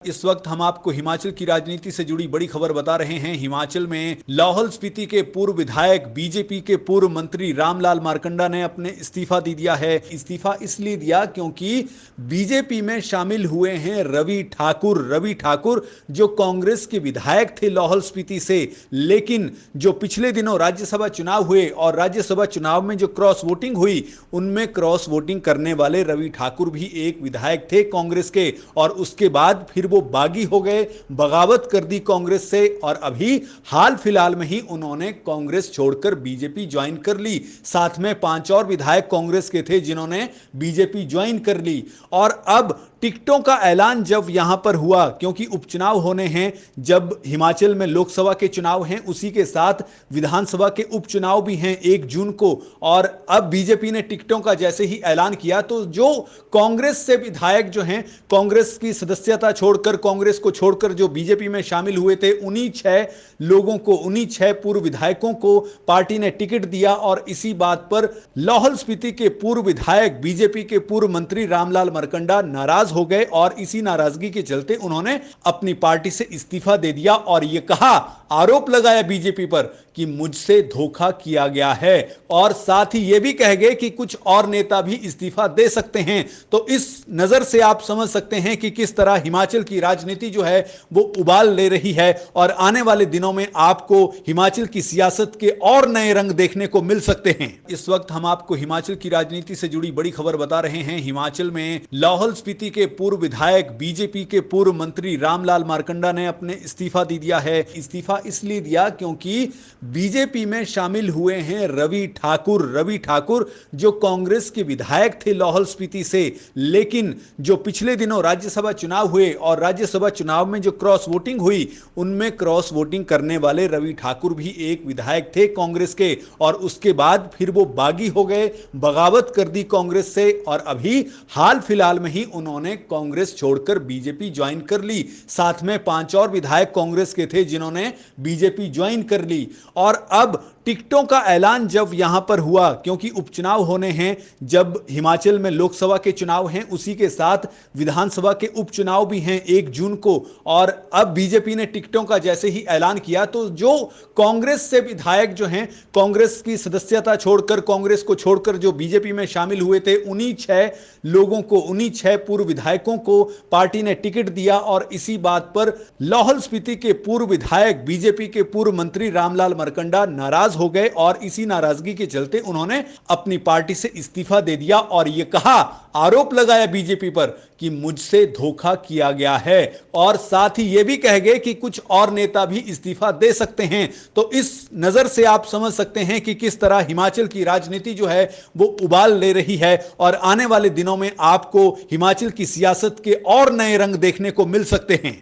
इस वक्त हम आपको हिमाचल की राजनीति से जुड़ी बड़ी खबर बता रहे हैं। हिमाचल में लाहौल स्पीति के पूर्व विधायक बीजेपी के पूर्व मंत्री रामलाल मारकंडा ने अपने इस्तीफा दे दिया है। इस्तीफा इसलिए दिया क्योंकि बीजेपी में शामिल हुए हैं रवि ठाकुर जो कांग्रेस के विधायक थे लाहौल स्पीति से, लेकिन जो पिछले दिनों राज्यसभा चुनाव हुए और राज्यसभा चुनाव में जो क्रॉस वोटिंग हुई उनमें क्रॉस वोटिंग करने वाले रवि ठाकुर भी एक विधायक थे कांग्रेस के, और उसके बाद फिर वो बागी हो गए, बगावत कर दी कांग्रेस से, और अभी हाल फिलहाल में ही उन्होंने कांग्रेस छोड़कर बीजेपी ज्वाइन कर ली। साथ में 5 और विधायक कांग्रेस के थे जिन्होंने बीजेपी ज्वाइन कर ली। और अब टिकटों का ऐलान जब यहां पर हुआ, क्योंकि उपचुनाव होने हैं, जब हिमाचल में लोकसभा के चुनाव हैं उसी के साथ विधानसभा के उपचुनाव भी हैं 1 जून को, और अब बीजेपी ने टिकटों का जैसे ही ऐलान किया तो जो कांग्रेस से विधायक जो हैं, कांग्रेस की सदस्यता छोड़कर, कांग्रेस को छोड़कर जो बीजेपी में शामिल हुए थे, उन्हीं 6 लोगों को, उन्हीं 6 पूर्व विधायकों को पार्टी ने टिकट दिया। और इसी बात पर लाहौल स्पीति के पूर्व विधायक बीजेपी के पूर्व मंत्री रामलाल मारकंडा नाराज हो गए, और इसी नाराजगी के चलते उन्होंने अपनी पार्टी से इस्तीफा दे दिया और यह कहा, आरोप लगाया बीजेपी पर कि मुझसे धोखा किया गया है, और साथ ही यह भी कह गए कि कुछ और नेता भी इस्तीफा दे सकते हैं। तो इस नजर से आप समझ सकते हैं कि किस तरह हिमाचल की राजनीति जो है वो उबाल ले रही है, और आने वाले दिनों में आपको हिमाचल की सियासत के और नए रंग देखने को मिल सकते हैं। इस वक्त हम आपको हिमाचल की राजनीति से जुड़ी बड़ी खबर बता रहे हैं। हिमाचल में लाहौल स्पीति के पूर्व विधायक बीजेपी के पूर्व मंत्री रामलाल मारकंडा ने अपने इस्तीफा दे दिया है। इस्तीफा इसलिए दिया क्योंकि बीजेपी में शामिल हुए हैं रवि ठाकुर जो कांग्रेस के विधायक थे लाहौल स्पीति से, लेकिन जो पिछले दिनों राज्यसभा चुनाव हुए और राज्यसभा चुनाव में जो क्रॉस वोटिंग हुई उनमें क्रॉस वोटिंग करने वाले रवि ठाकुर भी एक विधायक थे कांग्रेस के, और उसके बाद फिर वो बागी हो गए, बगावत कर दी कांग्रेस से, और अभी हाल फिलहाल में ही उन्होंने कांग्रेस छोड़कर बीजेपी ज्वाइन कर ली। साथ में 5 और विधायक कांग्रेस के थे जिन्होंने बीजेपी ज्वाइन कर ली। और अब टिकटों का ऐलान जब यहां पर हुआ, क्योंकि उपचुनाव होने हैं, जब हिमाचल में लोकसभा के चुनाव हैं उसी के साथ विधानसभा के उपचुनाव भी हैं 1 जून को, और अब बीजेपी ने टिकटों का जैसे ही ऐलान किया तो जो कांग्रेस से विधायक जो हैं, कांग्रेस की सदस्यता छोड़कर, कांग्रेस को छोड़कर जो बीजेपी में शामिल हुए थे, उन्हीं 6 लोगों को, उन्हीं 6 पूर्व विधायकों को पार्टी ने टिकट दिया। और इसी बात पर लाहौल स्पीति के पूर्व विधायक बीजेपी के पूर्व मंत्री रामलाल मारकंडा नाराज हो गए, और इसी नाराजगी के चलते उन्होंने अपनी पार्टी से इस्तीफा दे दिया और यह कहा, आरोप लगाया बीजेपी पर कि मुझसे धोखा किया गया है, और साथ ही यह भी कह गए कि कुछ और नेता भी इस्तीफा दे सकते हैं। तो इस नजर से आप समझ सकते हैं कि किस तरह हिमाचल की राजनीति जो है वो उबाल ले रही है, और आने वाले दिनों में आपको हिमाचल की सियासत के और नए रंग देखने को मिल सकते हैं।